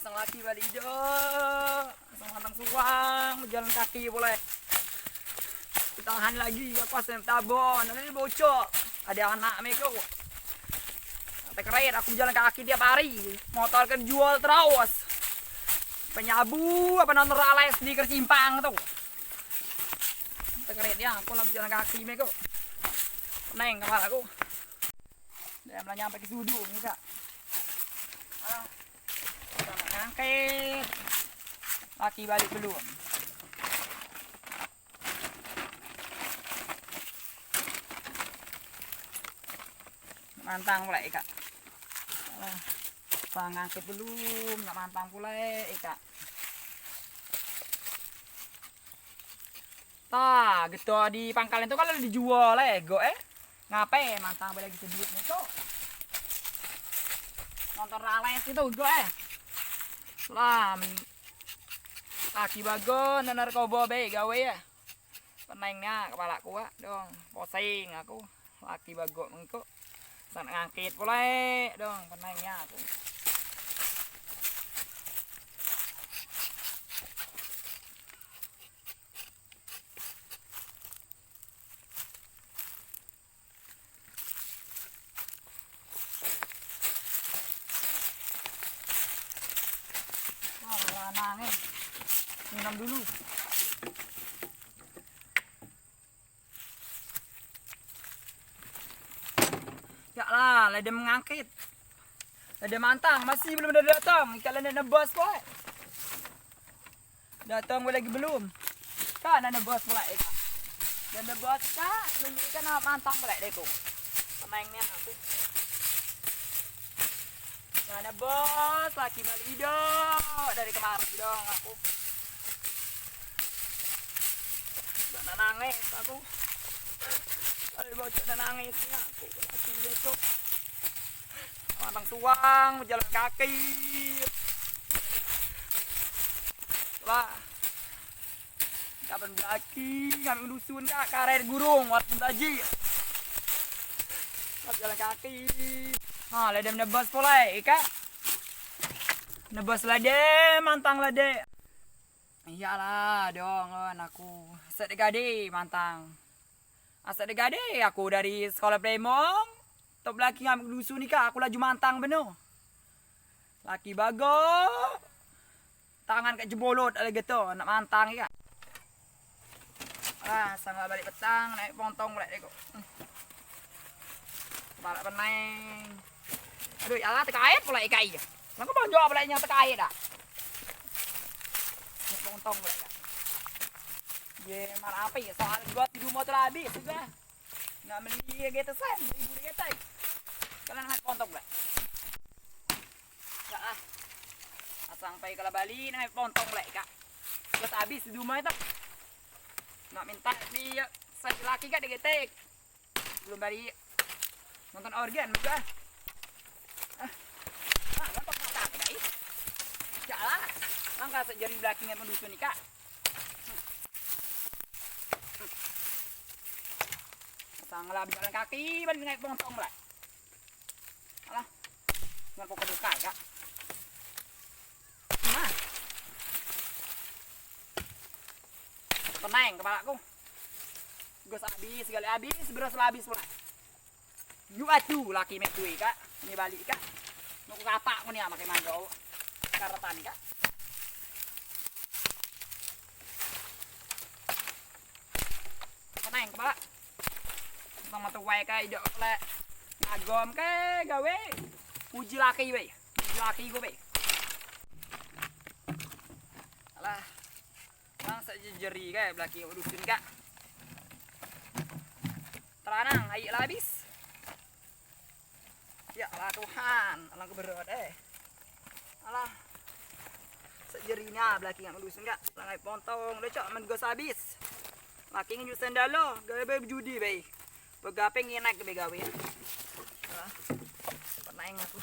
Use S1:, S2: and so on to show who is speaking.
S1: sang laki balik hijau, sang mantang suang, berjalan kaki boleh. Tahan lagi, aku asal tabon, nanti bocor. Ada anak mereka. Keren, aku jalan kaki tiap hari, motor kan jual terus. Penyabu, apa nonton rales di Kercimpang tuh. Keren ya, aku lagi jalan kaki mereka. Neng kepala aku. Dia malah nyampe ke sudu nih kak. Kita ngangkit. Laki balik belum. Mantang pula kak. Ngangkit belum, nggak mantang pula kak. Tah, gitu di pangkalan itu kalau dijual ego ngapain mantang balik sedikit itu. Nonton rales itu gue Selam laki bagon dan narkoba be gawe ya. Penengnya kepala kuat dong, posing aku laki bagon engko. Sana ngangkit pula dong penengnya aku. Lanang minum dulu. Ya lah, lada mengangkit. Lada mantang, masih belum ada datang. Ikan lada nebas pula. Datang lagi belum. Kan ada nebas pula ikan. Dan nebas kak, ikan mantang pula deh tu. Pemainnya aku. Nah, nebas laki balik hidau dari kemarin dong aku. Jangan nangis aku. Ayo bocor dan nangisnya aku lagi besok. Mantang suang, berjalan kaki. Lah. Kapan belaki, kami dusun kak, karet gurung, walaupun taji. Berjalan kaki. Ah, lade nebas pula, kak. Nebas lade, mantang lade. Iyalah, dong, aku. Sedekade mantang. Asal degade aku dari sekolah Plemong. Top laki ngambil dusun ni kak, aku laju mantang benar. Laki bago. Tangan kat jebolot ada gitu, nak mantang kak. Ah, sampai balik petang naik pontong pula dek kok. Kepala pening. Aduh, alah terkait pula ikai. Nang kau bonjol pula yang terkait dah. Naik pontong pula kak. Ye, marah apa ya? Soal buat di rumah telah habis sudah. Nak beli gitu sen, ibu dia tai. Kalian naik pontong pula. Ya ah. Sampai kalau Bali naik pontong pula kak. Terus habis di rumah itu. Nak minta di saya laki kak digetek. Belum balik nonton organ juga. Nonton mata kak ini. Jalan. Langkah sejari belakangnya pendusun nih kak. Sanglah berjalan kaki, balik naik pontong pula. Alah, dengan pokok duka kak. Nah, tenang kepala aku. Gus habis, sekali habis, beras habis pula. Yuk atu laki mek duit kak, ini balik kak. Mau kapak mau ni makai mango, karatan kak. Tenang kepala. Sama tuai kak idok le ngagom ke gawe uji laki be. Uji laki gue be. Alah. Lang sejeri kak belaki urusin kak. Teranang ayo habis. Ya Allah Tuhan, alang keberot Alah. Sejerinya belaki yang urusin kak. Lang pontong udah cok men gos habis. Laki nyu sendalo gawe judi be. Pagapeng enak ke gawe ya. Pernah aku.